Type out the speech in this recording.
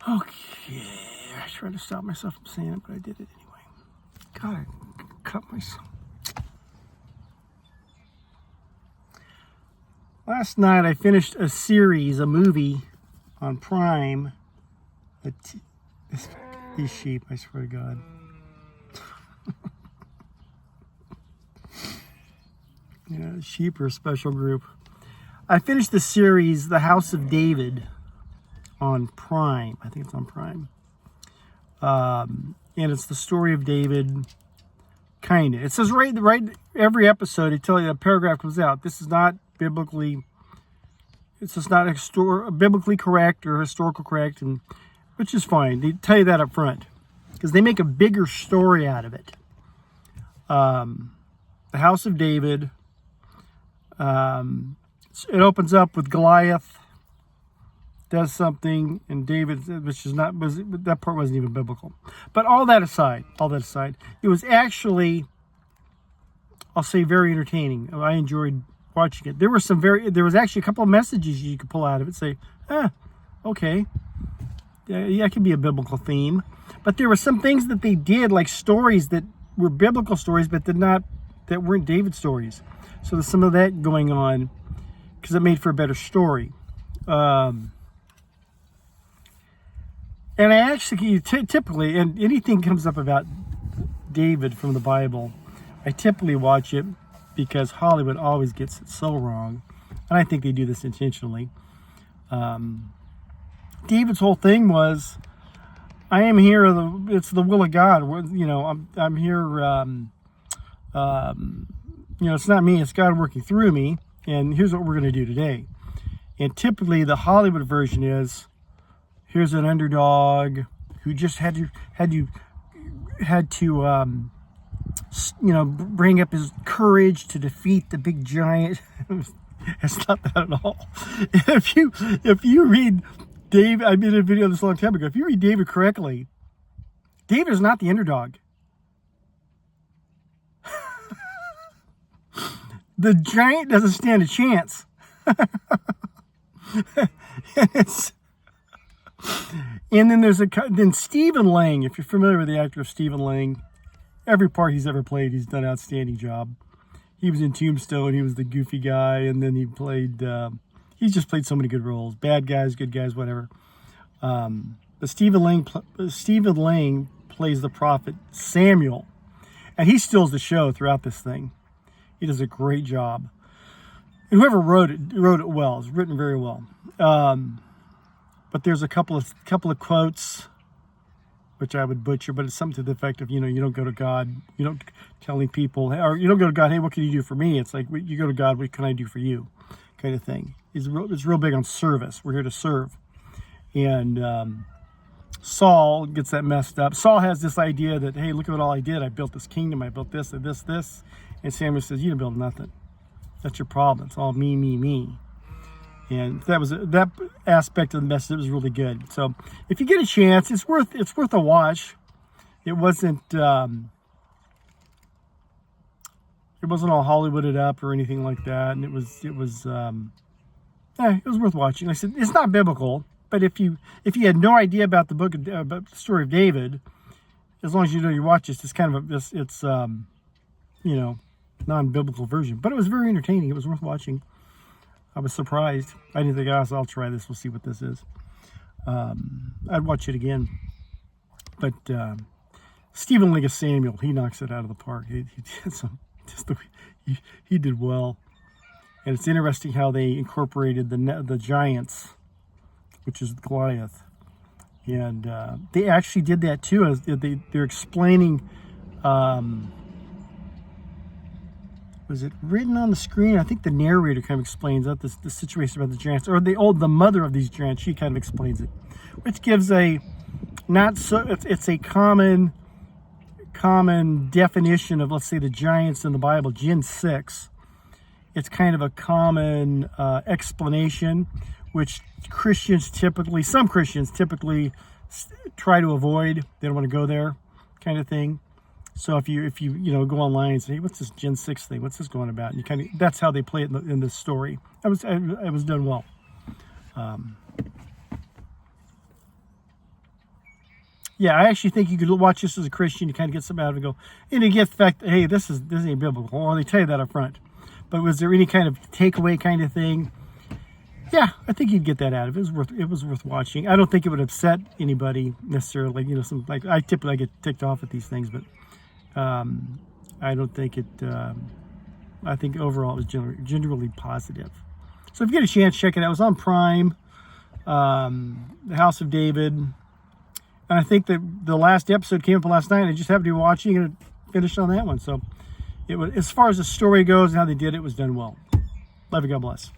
Okay, I tried to stop myself from saying it, but I did it anyway. God, I cut myself. Last night I finished a series, a movie on Prime. These sheep, I swear to God. Yeah, sheep are a special group. I finished the series, The House of David, on Prime. I think it's on Prime. And it's the story of David, kind of. It says right every episode, it tells you, a paragraph comes out. This is not biblically, it's just not biblically correct or historical correct, and which is fine. They tell you that up front because they make a bigger story out of it. The House of David. It opens up with Goliath does something, and David, which is not, that part wasn't even biblical. But all that aside, it was actually, I'll say, very entertaining. I enjoyed watching it. There was actually a couple of messages you could pull out of it. Say, okay, yeah, it could be a biblical theme. But there were some things that they did, like stories that were biblical stories, but that weren't David stories. So there's some of that going on because it made for a better story. And I actually typically, and anything comes up about David from the Bible, I typically watch it because Hollywood always gets it so wrong. And I think they do this intentionally. David's whole thing was, I am here, it's the will of God. I'm here, it's not me, it's God working through me. And here's what we're going to do today. And typically the Hollywood version is, here's an underdog who just had to bring up his courage to defeat the big giant. It's not that at all. If you read David, I made a video of this a long time ago. If you read David correctly, David is not the underdog. The giant doesn't stand a chance. And then then Stephen Lang, if you're familiar with the actor Stephen Lang, every part he's ever played, he's done an outstanding job. He was in Tombstone, he was the goofy guy, and then he's just played so many good roles. Bad guys, good guys, whatever. But Stephen Lang plays the prophet Samuel, and he steals the show throughout this thing. He does a great job. And whoever wrote it well. It's written very well. But there's a couple of quotes, which I would butcher, but it's something to the effect of, you don't go to God, you don't telling people, or you don't go to God, hey, what can you do for me? It's like, you go to God, what can I do for you? Kind of thing. It's real big on service. We're here to serve. And Saul gets that messed up. Saul has this idea that, hey, look at what all I did. I built this kingdom. I built this and this. And Samuel says, you didn't build nothing. That's your problem. It's all me, me, me. And that aspect of the message was really good. So if you get a chance, it's worth a watch. It wasn't all Hollywooded up or anything like that. And it was worth watching. Like I said, it's not biblical, but if you had no idea about about the story of David, as long as you know you watch this, it's kind of non-biblical version. But it was very entertaining. It was worth watching. I was surprised. I didn't think, I'll try this. We'll see what this is. I'd watch it again. But Stephen Lang as Samuel, he knocks it out of the park. He did well. And it's interesting how they incorporated the giants, which is Goliath. And they actually did that too. As they're explaining. Was it written on the screen? I think the narrator kind of explains that the situation about the giants, or the mother of these giants. She kind of explains it, which gives it's a common definition of, let's say, the giants in the Bible, Gen 6. It's kind of a common explanation, which some Christians typically try to avoid. They don't want to go there, kind of thing. So if you go online and say, hey, what's this Gen 6 thing? What's this going about? And that's how they play it in this story. It was done well. Yeah, I actually think you could watch this as a Christian. You kind of get something out of it. And you get the fact that, hey, this ain't biblical. Or they tell you that up front. But was there any kind of takeaway kind of thing? Yeah, I think you'd get that out of it. It was worth watching. I don't think it would upset anybody necessarily. You know, I typically get ticked off at these things, but I don't think it. I think overall it was generally positive. So if you get a chance, check it out. It was on Prime. The House of David. And I think that the last episode came up last night. And I just happened to be watching and it finished on that one. So it was, as far as the story goes and how they did it, was done well. Love you. God bless.